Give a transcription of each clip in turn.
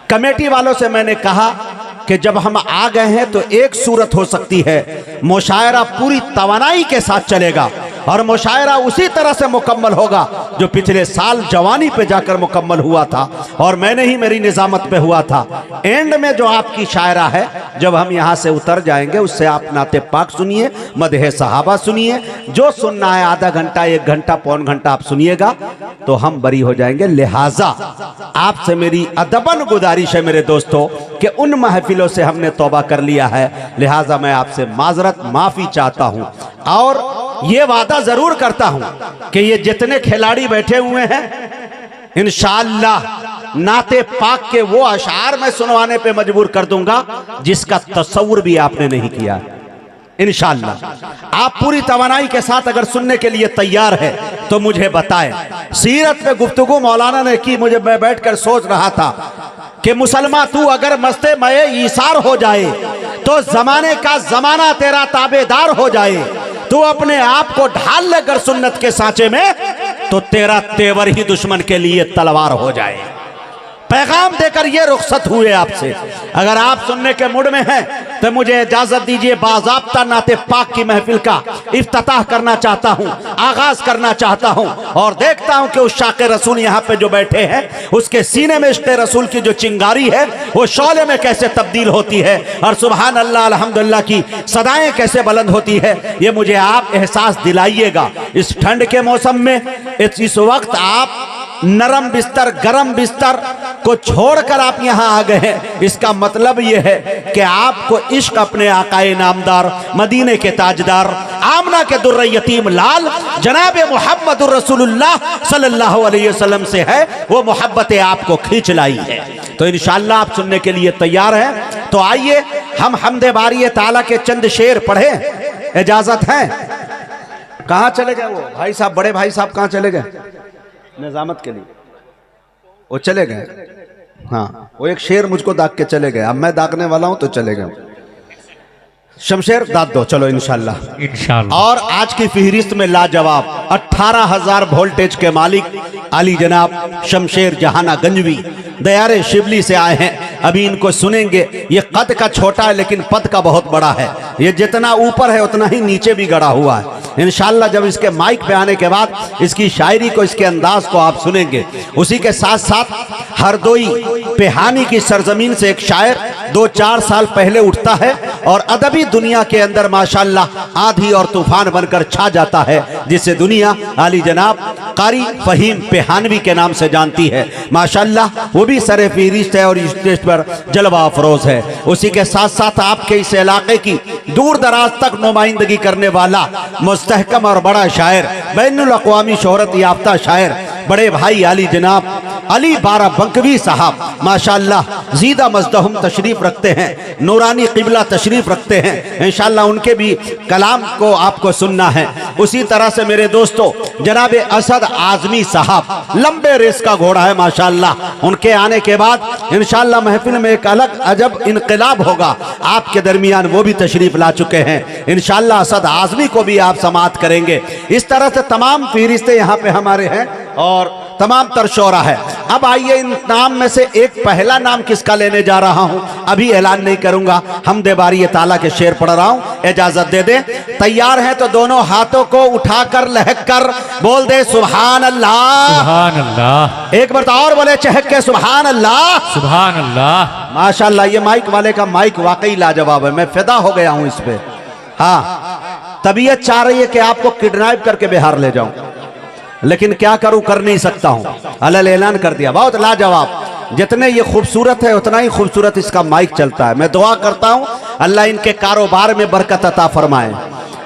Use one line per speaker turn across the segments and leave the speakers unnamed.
Committee वालों से मैंने कहा कि जब हम आ गए हैं तो एक सूरत हो सकती है, मुशायरा पूरी तवानाई के साथ चलेगा और मुशायरा उसी तरह से मुकम्मल होगा जो पिछले साल जवानी पे जाकर मुकम्मल हुआ था और मैंने ही मेरी निजामत पे हुआ था। एंड में जो आपकी शायरा है, जब हम यहाँ से उतर जाएंगे उससे आप नाते पाक सुनिए, मदहे सहाबा सुनिए, जो सुनना है आधा घंटा, 1 घंटा, पौन घंटा आप सुनिएगा तो हम बरी हो जाएंगे। लिहाजा आपसे मेरी अदबन गुजारिश है मेरे दोस्तों कि उन महफिलों से हमने तौबा कर लिया है, लिहाजा मैं आपसे माजरत माफी चाहता हूं और ये वादा जरूर करता हूं कि ये जितने खिलाड़ी बैठे हुए हैं इंशाअल्लाह नाते पाक के वो अशार में सुनवाने पे मजबूर कर दूंगा जिसका तसव्वुर भी आपने नहीं किया। इंशाअल्लाह आप पूरी तवानाई के साथ अगर सुनने के लिए तैयार है तो मुझे बताएं। सीरत में गुफ्तगू मौलाना ने की, मुझे मैं बैठकर सोच रहा था कि मुसलमान तू अगर मस्ते मये ईसार हो जाए तो जमाने का जमाना तेरा ताबेदार हो जाए, तू अपने आप को ढाल लेकर सुन्नत के सांचे में तो तेरा तेवर ही दुश्मन के लिए तलवार हो जाए। पैगाम देकर ये रुखसत हुए आपसे। अगर आप सुनने के मूड में हैं तो मुझे इजाजत दीजिए, बाज़ाब्ता नाते पाक की महफिल का इफ्तिताह करना चाहता हूं, आगाज करना चाहता हूं और देखता हूं कि उस शाक़े रसूल यहाँ पे जो बैठे हैं उसके सीने में इश्क़े रसूल की जो चिंगारी है वो शौले में कैसे तब्दील होती है और सुभान अल्लाह अल्हम्दुलिल्लाह की सदाएं कैसे बुलंद होती है, ये मुझे आप एहसास दिलाइएगा। इस ठंड के मौसम में इस वक्त आप नरम बिस्तर, गरम बिस्तर को छोड़कर आप यहां आ गए हैं, इसका मतलब यह है कि आपको इश्क अपने आकाए नामदार, मदीने के ताजदार, आमना के दुर्र यतीम लाल जनाब मुहम्मदुर रसूलुल्लाह सल्लल्लाहु अलैहि वसल्लम से है, वो मोहब्बतें आपको खींच लाई है। तो इंशाअल्लाह आप सुनने के लिए तैयार हैं तो आइए हम हमदे बारी ताला के चंद शेर पढ़े, इजाजत है। कहाँ चले गए वो भाई साहब, बड़े भाई साहब कहाँ चले गए निजामत के लिए? वो चले गए। हाँ, वो एक शेर मुझको दाग के चले गए, अब मैं दागने वाला हूं तो चले गए। शमशेर दाद दो, चलो इंशाल्लाह इंशाल्लाह। और आज की फहरिस्त में लाजवाब 18,000 वोल्टेज के मालिक अली जनाब शमशेर जहाना गंजवी दयारे शिवली से आए हैं। अभी इनको सुनेंगे। ये कद का छोटा है लेकिन पद का बहुत बड़ा है, ये जितना ऊपर है उतना ही नीचे भी गड़ा हुआ है। इंशाअल्लाह जब इसके माइक पे आने के बाद इसकी शायरी को, इसके अंदाज को आप सुनेंगे। उसी के साथ साथ हरदोई पेहानी की सरजमीन से एक शायर 2-4 साल पहले उठता है और अदबी दुनिया के अंदर माशाअल्लाह आंधी और तूफान बनकर छा जाता है, जिसे दुनिया आली जनाब कारी फहीम पेहानवी के नाम से जानती है। माशाअल्लाह वो भी सरे फहरिस्त है और इस स्टेज पर जलवा अफरोज है। उसी के साथ साथ आपके इस इलाके की दूर दराज तक नुमाइंदगी करने वाला मुस्तहकम और बड़ा शायर, बैनुल अक़वामी शोहरत याफ्ता शायर बड़े भाई अली जनाब अली बाराबंकवी साहब माशाअल्लाह जीदा मज़दहुम तशरीफ रखते हैं, नूरानी क़िबला तशरीफ रखते हैं। इंशाअल्लाह उनके भी कलाम को आपको सुनना है। उसी तरह से मेरे दोस्तों जनाब असद आज़मी साहब लंबे रेस का घोड़ा है माशाअल्लाह, उनके आने के बाद इंशाअल्लाह महफिल में एक अलग अजब इनकलाब होगा आपके दरमियान, वो भी तशरीफ ला चुके हैं। इंशाअल्लाह असद आज़मी को भी आप समाअत करेंगे। इस तरह से तमाम फहरिस्तें यहाँ पे हमारे हैं और तमाम तरशोरा है। अब आइए इन नाम में से एक पहला नाम किसका लेने जा रहा हूं, अभी ऐलान नहीं करूंगा, हमदे बारी ताला के शेर पढ़ रहा हूं, इजाजत दे दे। तैयार हैं तो दोनों हाथों को उठाकर लहक कर बोल दे सुभान अल्लाह,
सुभान अल्लाह।
एक बार और बोले चहक के सुभान अल्लाह,
सुभान अल्लाह।
माशाअल्लाह ये माइक वाले का माइक वाकई लाजवाब है, मैं फिदा हो गया हूं इस पे। हाँ, तबीयत चाह रही है कि आपको किडनैप करके बिहार ले जाऊं, लेकिन क्या करूं, कर नहीं सकता हूं, अलल ऐलान कर दिया। बहुत लाजवाब, जितने ये खूबसूरत है उतना ही खूबसूरत इसका माइक चलता है। मैं दुआ करता हूं अल्लाह इनके कारोबार में बरकत अता फरमाए,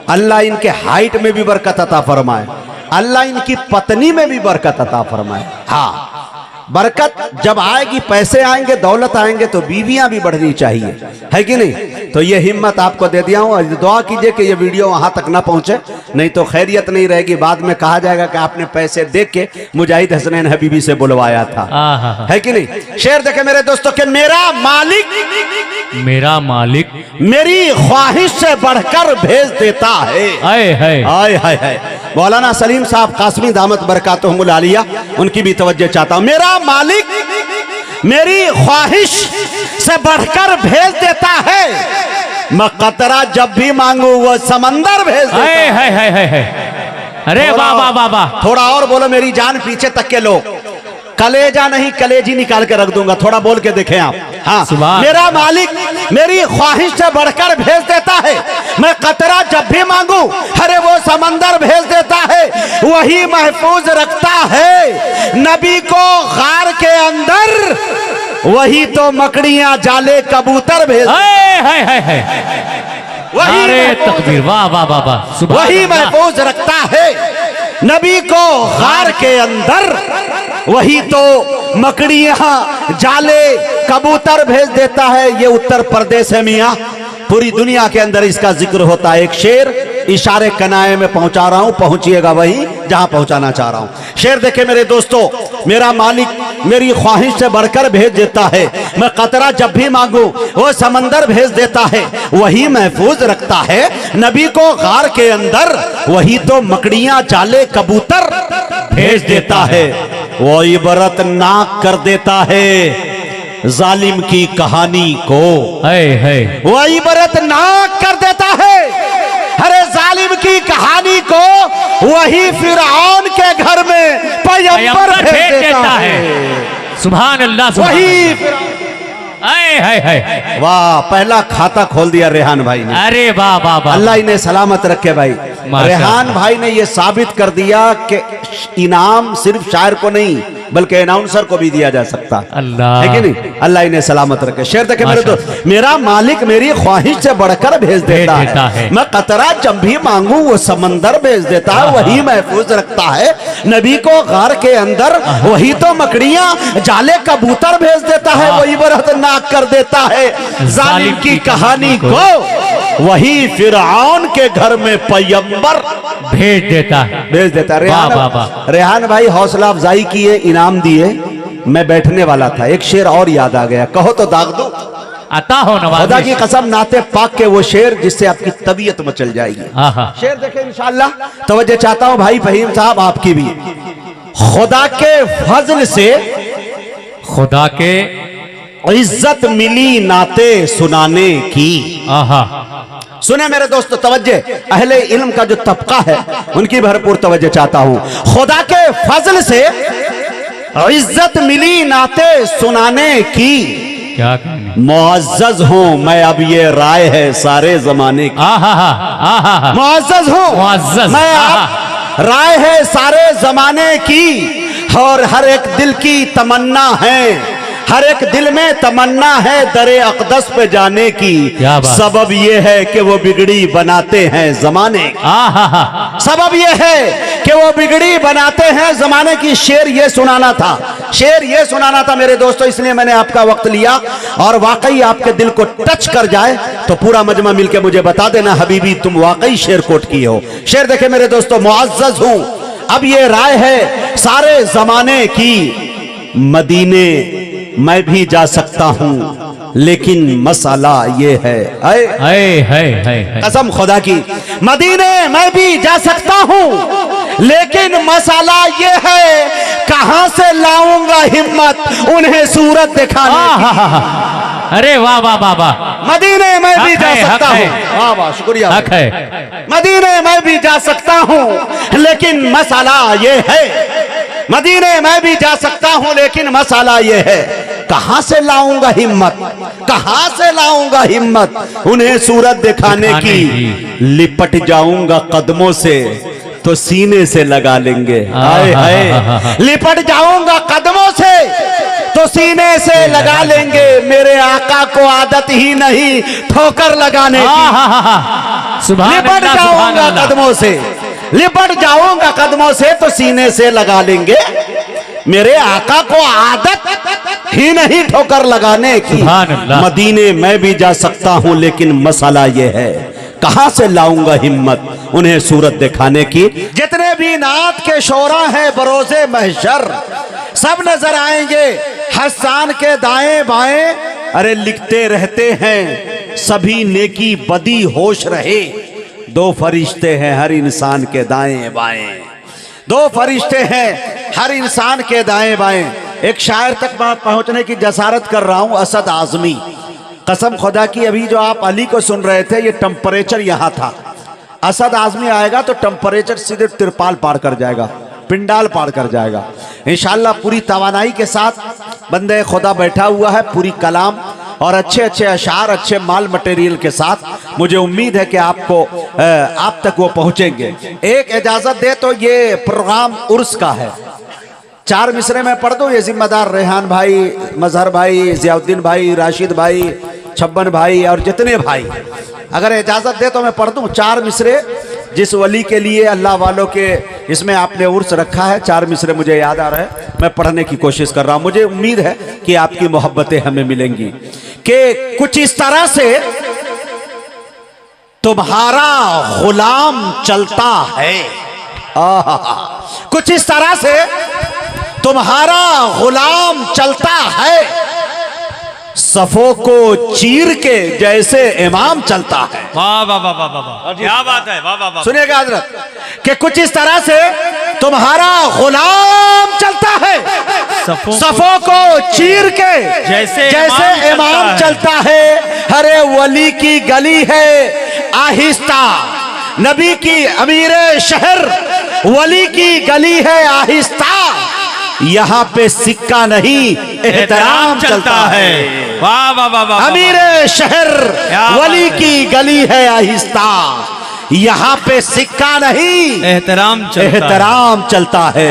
अल्लाह इनके हाइट में भी बरकत अता फरमाए, अल्लाह इनकी पत्नी में भी बरकत अता फरमाए। हाँ, बरकत जब आएगी, पैसे आएंगे, दौलत आएंगे तो बीवियां भी बढ़नी चाहिए, है कि नहीं? तो ये हिम्मत आपको दे दिया हूं। दुआ कीजिए कि ये वीडियो वहां तक ना पहुंचे, नहीं तो खैरियत नहीं रहेगी। बाद में कहा जाएगा कि आपने पैसे दे के मुजाहिद हसनैन हबीबी से बुलवाया था, है कि नहीं? शेर देखे मेरे दोस्तों के मेरा मालिक मेरी ख्वाहिश से बढ़कर भेज देता है। आए हाय मौलाना सलीम साहब कासमी दामत बरकातुहुमुल आलिया, उनकी भी तवज्जो चाहता हूं। मेरा मालिक मेरी ख्वाहिश से बढ़कर भेज देता है। मैं कतरा जब भी मांगू वो समंदर भेज देता है।
है। अरे वाह वाह वाह वाह।
थोड़ा और बोलो, मेरी जान पीछे तक के लो। कलेजा नहीं कलेजी निकाल के रख दूंगा। थोड़ा बोल के देखें आप। हाँ, मेरा मालिक मेरी ख्वाहिश से बढ़कर भेज देता है। मैं कतरा जब भी मांगू, अरे वो समंदर भेज देता है। वही महफूज रखता है नबी को गार के अंदर। वही तो मकड़ियां जाले कबूतर भेज
वही तकबीर। वाह वाह वाह वाह।
वही महफूज रखता है नबी को गार के अंदर। वही तो मकड़ियां जाले कबूतर भेज देता है। ये उत्तर प्रदेश है मियां, पूरी दुनिया के अंदर इसका जिक्र होता है। एक शेर इशारे कनाए में पहुंचा रहा हूं, पहुंचिएगा वही जहां पहुंचाना चाह रहा हूं। शेर देखे मेरे दोस्तों, मेरा मालिक मेरी ख्वाहिश से बढ़कर भेज देता है। मैं कतरा जब भी मांगू वो समंदर भेज देता है। वही महफूज रखता है नबी को गार के अंदर। वही तो मकड़ियां जाले कबूतर भेज देता है। वो इबरत नाक कर देता है जालिम की कहानी को। वो इबरत नाक कर देता है अरे जालिम की कहानी को। वही फिरऔन के घर में पैगंबर भेज देता है।
सुभान अल्लाह।
वही
है।
वाह, पहला खाता खोल दिया रेहान भाई ने।
अरे वाह वाह वाह।
अल्लाह इन्हें सलामत रखे भाई। रेहान भाई ने यह साबित कर दिया कि इनाम सिर्फ शायर को नहीं बल्कि अनाउंसर को भी दिया जा सकता है।
अल्लाह
है कि नहीं? अल्लाह इन्हें सलामत रखे। शेर देखे मेरे दोस्त, मेरा मालिक मेरी ख्वाहिश से बढ़कर भेज देता है। मैं कतरा जब भी मांगू वो समंदर भेज देता है। वही महफूज रखता है नबी को गार के अंदर। वही तो मकड़ियां जाले कबूतर भेज देता है। वही बरहत नाक कर देता है जालिम की कहानी को। वही फिरऔन के घर में पैगंबर
भेज देता है।
रेहान भाई हौसला अफजाई किए, इनाम दिए। मैं बैठने वाला था, एक शेर और याद आ गया, कहो तो दाग दो।
अता हो नवाज़िश।
खुदा की कसम, नाते पाक के वो शेर जिससे आपकी तबीयत मचल जाएगी। शेर देखे इंशाअल्लाह। तवज्जो चाहता हूं भाई फहीम साहब आपकी भी। खुदा के फजल से
खुदा के
इज्जत मिली नाते सुनाने की। सुने मेरे दोस्तों, तवज्जो, अहले इल्म का जो तबका है उनकी भरपूर तवज्जो चाहता हूं। खुदा के फजल से इज्जत मिली नाते सुनाने की।
क्या
मुअज़्ज़ज़ हूं मैं, अब ये राय है सारे जमाने की। मुअज़्ज़ज़ हूं मैं, अब राय है सारे जमाने की। और हर एक दिल की तमन्ना है, हर एक दिल में तमन्ना है दरे अक़दस पे जाने की। सबब ये है कि वो बिगड़ी बनाते हैं जमाने की। सबब ये है कि वो बिगड़ी बनाते हैं जमाने की। शेर ये सुनाना था, शेर ये सुनाना था मेरे दोस्तों, इसलिए मैंने आपका वक्त लिया। और वाकई आपके दिल को टच कर जाए तो पूरा मजमा मिलके मुझे बता देना हबीबी तुम वाकई शेर कोट की हो। शेर देखे मेरे दोस्तों, मुअज़्ज़ज़ हूं अब ये राय है सारे जमाने की। मदीने मैं भी जा सकता हूं लेकिन मसाला ये है, कसम खुदा की, मदीने मैं भी जा सकता हूं लेकिन मसाला ये है कहां से लाऊंगा हिम्मत उन्हें सूरत दिखाने की।
अरे वाह वाह वाह वाह।
मदीने मैं भी जा सकता हूं। वाह वाह, शुक्रिया। मदीने मैं भी जा सकता हूं लेकिन मसाला ये है। मदीने मैं भी जा सकता हूं लेकिन मसाला ये है कहां से लाऊंगा हिम्मत, कहां से लाऊंगा हिम्मत उन्हें सूरत दिखाने की। लिपट जाऊंगा कदमों से तो सीने से लगा लेंगे। हाय हाय, लिपट जाऊंगा कदमों से तो सीने से लगा लेंगे। मेरे आका को आदत ही नहीं ठोकर लगाने की। लिपट जाऊंगा कदमों से, लिपट जाऊंगा कदमों से तो सीने से लगा लेंगे। मेरे आका को आदत ही नहीं ठोकर लगाने की। मदीने मैं भी जा सकता हूं लेकिन मसाला ये है कहां से लाऊंगा हिम्मत उन्हें सूरत दिखाने की। जितने भी नात के शोरा हैं बरोज़े महशर सब नजर आएंगे हसान के दाएं बाएं। अरे लिखते रहते हैं सभी नेकी बदी होश रहे। दो फरिश्ते हैं हर इंसान के दाएं बाएं, दो फरिश्ते हैं हर इंसान के दाएं बाएं। एक शायर तक पहुंचने की जसारत कर रहा हूं, असद आजमी। कसम खुदा की, अभी जो आप अली को सुन रहे थे, ये टेम्परेचर यहां था। असद आजमी आएगा तो टेम्परेचर सीधे तिरपाल पार कर जाएगा, पिंडाल पार कर जाएगा इंशाअल्लाह। पूरी तवानाई के साथ बंदे खुदा बैठा हुआ है, पूरी कलाम और अच्छे अच्छे अशार, अच्छे माल मटेरियल के साथ। मुझे उम्मीद है कि आप तक वो पहुंचेंगे। एक इजाजत दे तो ये प्रोग्राम उर्स का है। 4 मिसरे में पढ़ दो, ये जिम्मेदार रेहान भाई, मजहर भाई, जियाउद्दीन भाई, राशिद भाई, छब्बन भाई और जितने भाई, अगर इजाजत दे तो मैं पढ़ दूं 4 मिसरे जिस वली के लिए, अल्लाह वालों के इसमें आपने उर्स रखा है। 4 मिसरे मुझे याद आ रहा है, मैं पढ़ने की कोशिश कर रहा हूं। मुझे उम्मीद है कि आपकी मोहब्बतें हमें मिलेंगी। कि कुछ इस तरह से तुम्हारा गुलाम चलता है, कुछ इस तरह से तुम्हारा गुलाम चलता है, सफों को चीर के जैसे इमाम चलता है।
वाह वाह वाह वाह वाह, क्या बात है, वाह वाह वाह।
सुनिएगा हजरत, कि कुछ इस तरह से तुम्हारा गुलाम चलता है, सफों को चीर के जैसे इमाम चलता है। हरे वली की गली है आहिस्ता, नबी की अमीर शहर वली की गली है आहिस्ता, यहाँ पे सिक्का नहीं एहतराम चलता है।
वाह वाह वाह वाह,
अमीर शहर वली की गली है आहिस्ता, यहाँ पे सिक्का नहीं एहतराम चलता है।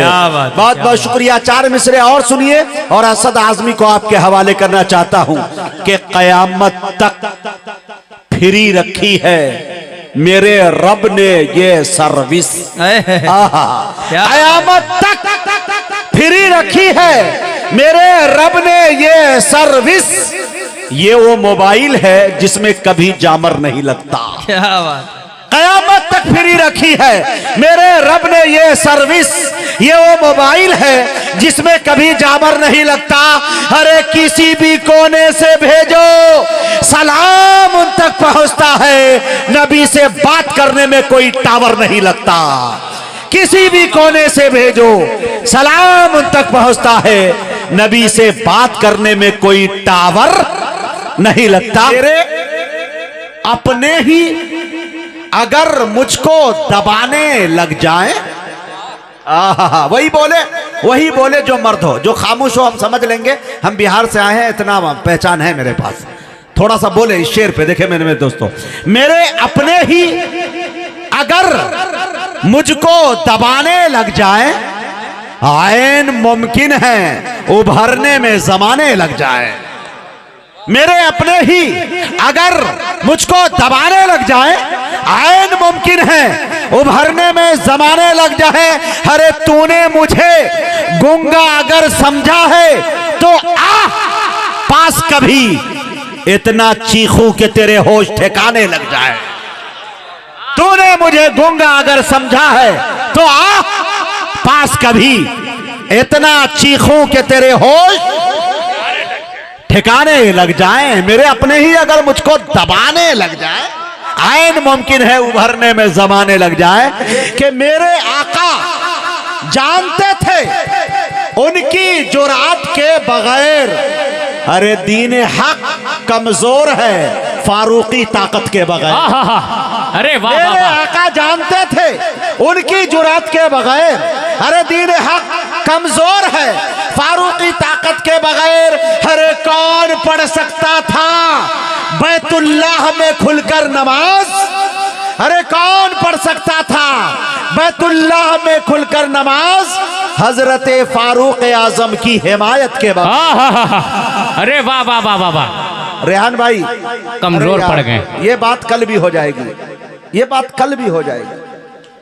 बहुत बहुत शुक्रिया। 4 मिसरे और सुनिए और असद आजमी को आपके हवाले करना चाहता हूं कि कयामत तक फ्री रखी है मेरे रब ने ये सर्विस, कयामत तक फ्री रखी है मेरे रब ने ये सर्विस। ये वो मोबाइल है जिसमें कभी जामर नहीं लगता।
क्या बात,
कयामत तक फ्री रखी है मेरे रब ने ये सर्विस। ये वो मोबाइल है जिसमें कभी जामर नहीं लगता। अरे किसी भी कोने से भेजो सलाम उन तक पहुंचता है, नबी से बात करने में कोई टावर नहीं लगता। किसी भी कोने से भेजो सलाम उन तक पहुंचता है, नबी से बात करने में कोई टावर नहीं लगता। मेरे अपने ही अगर मुझको दबाने लग जाए, वही बोले जो मर्द हो, जो खामोश हो हम समझ लेंगे। हम बिहार से आए हैं, इतना पहचान है मेरे पास। थोड़ा सा बोले इस शेर पे, देखे मेरे दोस्तों, मेरे अपने ही अगर मुझको दबाने लग जाए, आयन मुमकिन है उभरने में जमाने लग जाए। मेरे अपने ही अगर मुझको दबाने लग जाए, आयन मुमकिन है उभरने में जमाने लग जाए। अरे तूने मुझे गूंगा अगर समझा है तो आ पास कभी, इतना चीखूं कि तेरे होश ठिकाने लग जाए। तूने मुझे गूंगा अगर समझा है तो आ पास कभी, इतना चीखूं कि तेरे होश ठिकाने लग जाए। मेरे अपने ही अगर मुझको दबाने लग जाए, आयन मुमकिन है उभरने में जमाने लग जाए। कि मेरे आका जानते थे उनकी जुरात के बगैर, अरे दीन हक कमजोर है फारूकी ताकत के बगैर।
अरे वाह,
मेरे आका जानते थे उनकी जुरात के बगैर, अरे दीन हक कमजोर है फारूकी ताकत के बगैर। अरे कौन पढ़ सकता था बैतुल्लाह में खुलकर नमाज, अरे कौन पढ़ सकता था बैतुल्लाह में खुलकर नमाज, हजरत फारूक आजम की हिमायत के बाद।
अरे वाह वाह वाह वाह वाह,
रेहान भाई
कमजोर पड़ गए।
ये बात कल भी हो जाएगी, ये बात कल भी हो जाएगी।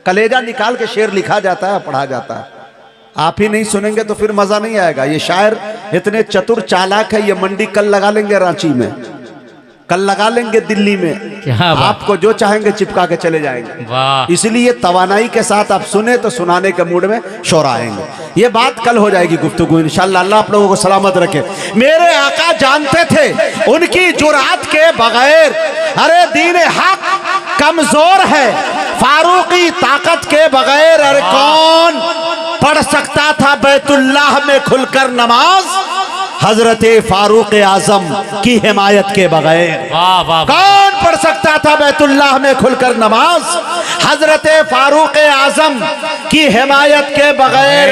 कलेजा निकाल के शेर लिखा जाता है, पढ़ा जाता है। आप ही नहीं सुनेंगे तो फिर मजा नहीं आएगा। ये शायर इतने चतुर चालाक है, ये मंडी कल लगा लेंगे रांची में, कल लगा लेंगे दिल्ली में, आपको जो चाहेंगे चिपका के चले जाएंगे।
वाह,
इसलिए तवानाई के साथ आप सुने तो सुनाने के मूड में शोर आएंगे। ये बात कल हो जाएगी गुफ्तगू इंशाअल्लाह। अल्लाह आप लोगों को सलामत रखे। मेरे आका जानते थे उनकी जुरात के बगैर, अरे दीन हक कमजोर है फारूकी ताकत के बगैर। अरे पढ़ सकता था बैतुल्लाह में खुलकर नमाज हजरत फारूक आजम की हिमायत के बगैर?
वाह वाह
कौन पढ़ सकता था बैतुल्लाह में खुलकर नमाज हजरत फारूक आजम की हिमायत के बगैर?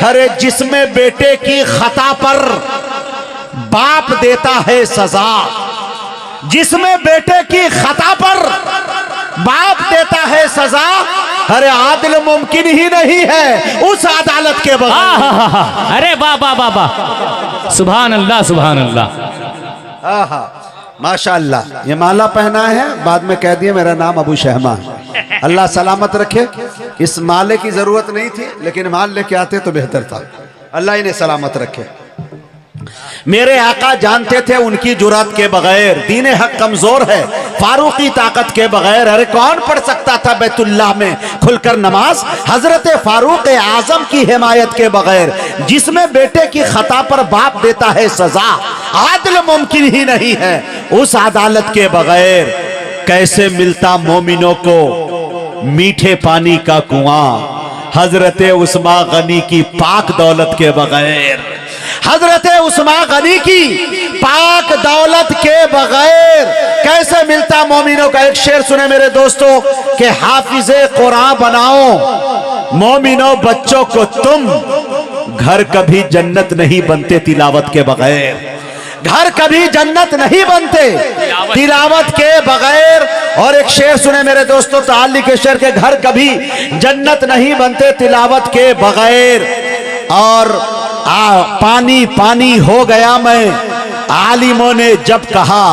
अरे जिसमें बेटे की खता पर बाप देता है सजा, जिसमें बेटे की खता पर बाप देता है सजा, अरे आदिल मुमकिन ही नहीं है उस अदालत के बगैर।
अरे वाह वाह वाह वाह, सुभान अल्लाह सुभान अल्लाह।
आहा माशाअल्लाह। ये माला पहना है, बाद में कह दिया मेरा नाम अबू शहमा है। अल्लाह सलामत रखे। इस माले की जरूरत नहीं थी, लेकिन माल लेके आते तो बेहतर था। अल्लाह इन्हें सलामत रखे। मेरे आका जानते थे उनकी जुरात के बगैर दीन हक कमजोर है, फारूकी ताकत के बगैर अरे कौन पढ़ सकता था बैतुल्लाह में खुलकर नमाज हजरत फारूक आजम की हिमायत के बगैर, जिसमें बेटे की खता पर बाप देता है सजा, आदिल मुमकिन ही नहीं है उस अदालत के बगैर। कैसे मिलता मोमिनों को मीठे पानी का कुआं हजरत उस्मा गनी की पाक दौलत के बगैर, हजरत उस्मा गनी की पाक दौलत के बगैर कैसे मिलता मोमिनों का। एक शेर सुने मेरे दोस्तों कि हाफिजे कुरान बनाओ मोमिनों बच्चों को तुम, घर कभी जन्नत नहीं बनते तिलावत के बगैर, घर कभी जन्नत नहीं बनते तिलावत के बगैर। और एक शेर सुने मेरे दोस्तों ताली के शेर के, घर कभी जन्नत नहीं बनते तिलावत के बगैर। और पानी पानी हो गया मैं, आलिमों ने जब कहा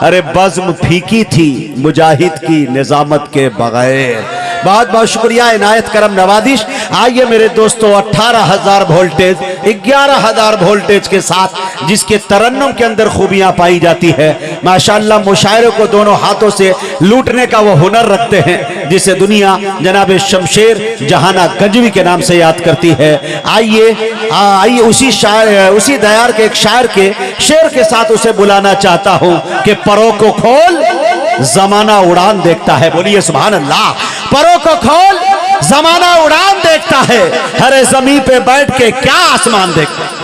अरे बज़्म फीकी थी मुजाहिद की निजामत के बगैर। बहुत बहुत शुक्रिया इनायत करम नवादिश। आइए मेरे दोस्तों 18,000 वोल्टेज 11,000 वोल्टेज के साथ जिसके तरन्नुम के अंदर खूबियां पाई जाती है माशाअल्लाह, मुशायरे को दोनों हाथों से लूटने का वो हुनर रखते हैं जिसे दुनिया जनाब शमशेर जहाना गंजवी के नाम से याद करती है। आइए उसी शायर, उसी दयार के एक शायर के शेर के साथ उसे बुलाना चाहता हूं कि परों को खोल जमाना उड़ान देखता है। बोलिए सुभान अल्लाह। परों को खोल जमाना उड़ान देखता है, हरे जमीन पे बैठ के क्या आसमान देखता है।